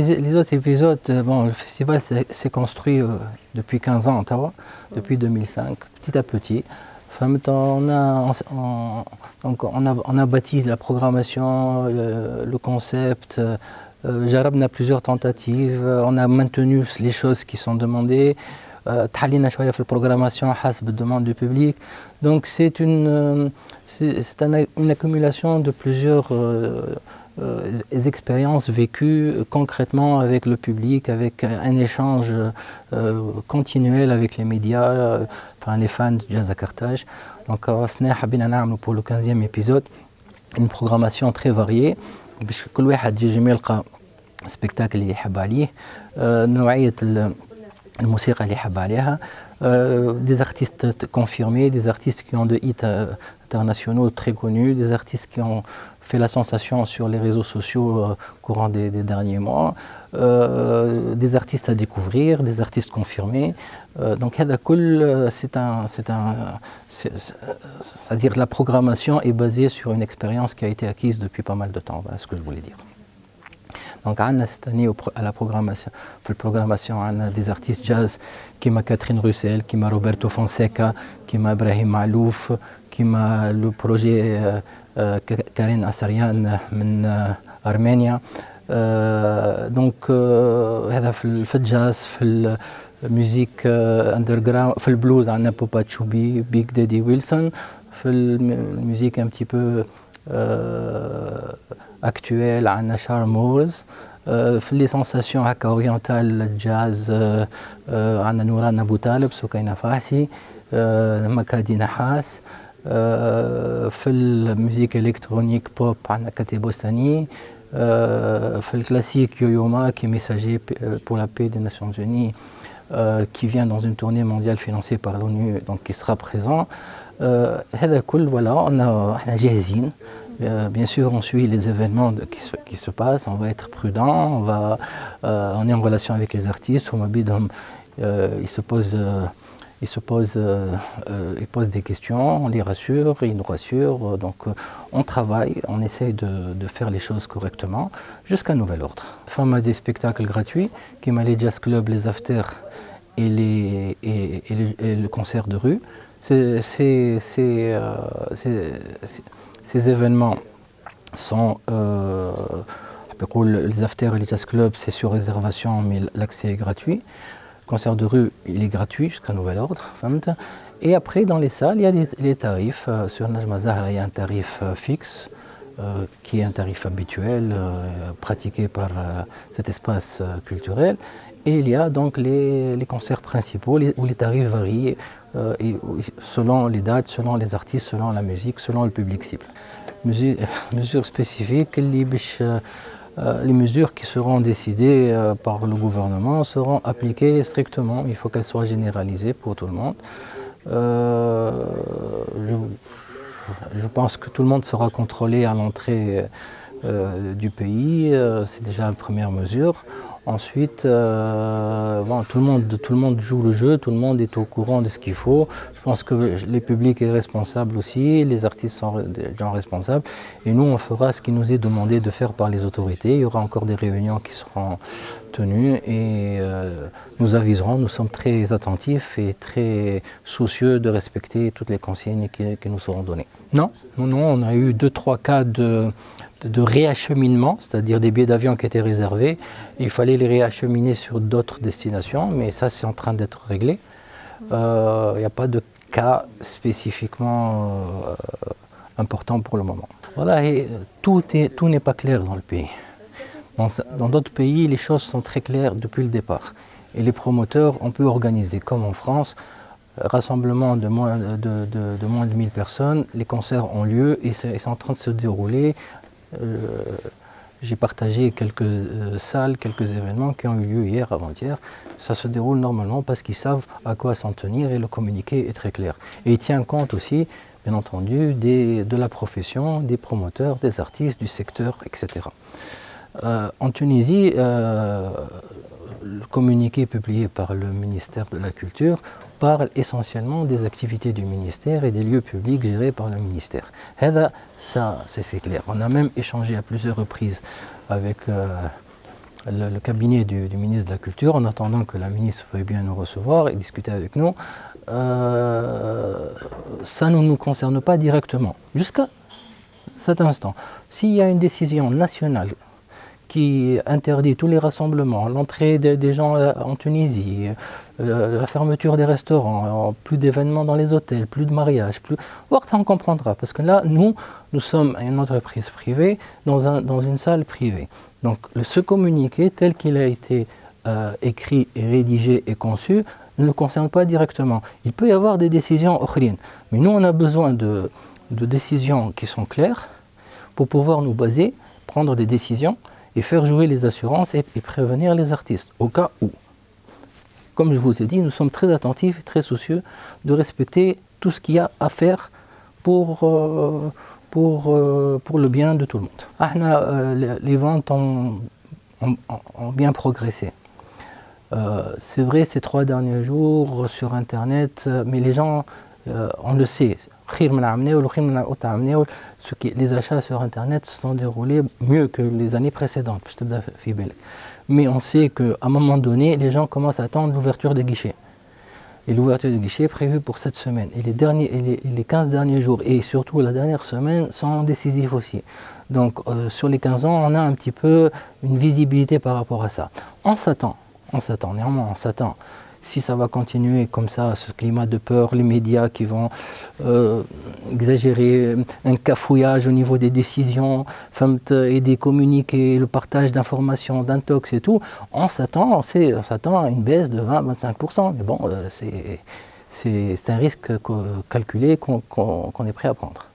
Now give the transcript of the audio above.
les autres épisodes, bon, le festival s'est construit depuis 15 ans à Ottawa, depuis 2005, petit à petit. En même temps, on a bâti la programmation, le concept. Jarab n'a plusieurs tentatives. On a maintenu les choses qui sont demandées. تحلينا شوية في البروغراماسيون حسب الدومande du public. Donc c'est une accumulation de plusieurs expériences vécues concrètement avec le public, avec un échange continuel avec les médias, enfin les fans de Jazz à Carthage. Donc pour le 15e épisode, une programmation très variée. باش كل واحد يجي يلقى سبيكتاكل اللي يحب عليه نوعية الموسيقى اللي يحب عليها des artistes confirmés, des artistes qui ont des hits internationaux très connus, des artistes qui ont fait la sensation sur les réseaux sociaux courant des derniers mois, des artistes à découvrir, des artistes confirmés. Donc c'est-à-dire la programmation est basée sur une expérience qui a été acquise depuis pas mal de temps. Voilà ce que je voulais dire. Donc, cette année, à la programmation, on a des artistes jazz qui m'a Catherine Russell, qui m'a Roberto Fonseca, qui m'a Ibrahim Malouf, qui m'a le projet Karen Assarian من Arménie. Donc, هذا في الجاز في الموسيقى underground في البلوز عندنا بوبا تشوبي بيك دادي ويلسون في الموسيقى un petit peu actuelle عندنا شارل مورز في لي سونساسيون هكا اورينتال الجاز عندنا نوران ابو طالب سكينه فاحسي مكادي نحاس في الموسيقى الكترونيك بوب عندنا كاتي بوستاني في الكلاسيك يويوما qui est messager pour la paix des Nations Unies qui vient dans une tournée mondiale financée par l'ONU donc qui sera présent هذا كل voilà احنا جاهزين. Bien sûr, on suit les événements qui se passent, on va être prudent, on est en relation avec les artistes, ils posent des questions, on les rassure, ils nous rassurent, donc on travaille, on essaye de faire les choses correctement jusqu'à nouvel ordre. On a des spectacles gratuits, qui m'a les jazz clubs, les afters et le concert de rue. Ces événements sont, les afters et les jazz clubs, c'est sur réservation, mais l'accès est gratuit. Le concert de rue, il est gratuit jusqu'à nouvel ordre. Et après, dans les salles, il y a les tarifs. Sur Najma Zahra, il y a un tarif fixe, qui est un tarif habituel, pratiqué par cet espace culturel. Et il y a donc les concerts principaux où les tarifs varient et selon les dates, selon les artistes, selon la musique, selon le public cible. Mesures spécifiques, les mesures qui seront décidées par le gouvernement seront appliquées strictement. Il faut qu'elles soient généralisées pour tout le monde. Je pense que tout le monde sera contrôlé à l'entrée du pays. C'est déjà la première mesure. Ensuite, tout le monde joue le jeu, tout le monde est au courant de ce qu'il faut. Je pense que le public est responsable aussi, les artistes sont des gens responsables. Et nous, on fera ce qui nous est demandé de faire par les autorités. Il y aura encore des réunions qui seront tenues et nous aviserons. Nous sommes très attentifs et très soucieux de respecter toutes les consignes qui nous seront données. Non, on a eu 2-3 cas de réacheminement, c'est-à-dire des billets d'avion qui étaient réservés. Il fallait les réacheminer sur d'autres destinations, mais ça c'est en train d'être réglé. Il n'y a pas de cas spécifiquement important pour le moment. Voilà, et tout n'est pas clair dans le pays. Dans d'autres pays, les choses sont très claires depuis le départ. Et les promoteurs, on peut organiser, comme en France, rassemblement de moins de 1000 personnes, les concerts ont lieu et c'est en train de se dérouler. J'ai partagé quelques salles, quelques événements qui ont eu lieu hier, avant-hier. Ça se déroule normalement parce qu'ils savent à quoi s'en tenir et le communiqué est très clair. Et il tient compte aussi, bien entendu, de la profession, des promoteurs, des artistes, du secteur, etc. En Tunisie, le communiqué publié par le ministère de la Culture parle essentiellement des activités du ministère et des lieux publics gérés par le ministère. Ça, c'est clair. On a même échangé à plusieurs reprises avec le cabinet du ministre de la Culture, en attendant que la ministre veuille bien nous recevoir et discuter avec nous. Ça ne nous concerne pas directement, jusqu'à cet instant. S'il y a une décision nationale qui interdit tous les rassemblements, l'entrée des gens en Tunisie, la fermeture des restaurants, plus d'événements dans les hôtels, plus de mariages, on comprendra. Parce que là, nous sommes une entreprise privée dans une salle privée. Donc ce communiqué, tel qu'il a été écrit et rédigé et conçu, ne nous concerne pas directement. Il peut y avoir des décisions autres, mais nous on a besoin de décisions qui sont claires pour pouvoir nous baser, prendre des décisions et faire jouer les assurances et prévenir les artistes, au cas où. Comme je vous ai dit, nous sommes très attentifs et très soucieux de respecter tout ce qu'il y a à faire pour le bien de tout le monde. Les ventes ont bien progressé. C'est vrai ces 3 derniers jours sur Internet, mais les gens, on le sait, les achats sur Internet se sont déroulés mieux que les années précédentes. Mais on sait qu'à un moment donné, les gens commencent à attendre l'ouverture des guichets. Et l'ouverture des guichets est prévue pour cette semaine. Et les 15 derniers jours, et surtout la dernière semaine, sont décisifs aussi. Donc sur les 15 ans, on a un petit peu une visibilité par rapport à ça. On s'attend, si ça va continuer comme ça, ce climat de peur, les médias qui vont exagérer, un cafouillage au niveau des décisions et des communiqués, le partage d'informations, d'intox et tout, on s'attend à une baisse de 20-25%. Mais bon, c'est un risque calculé qu'on est prêt à prendre.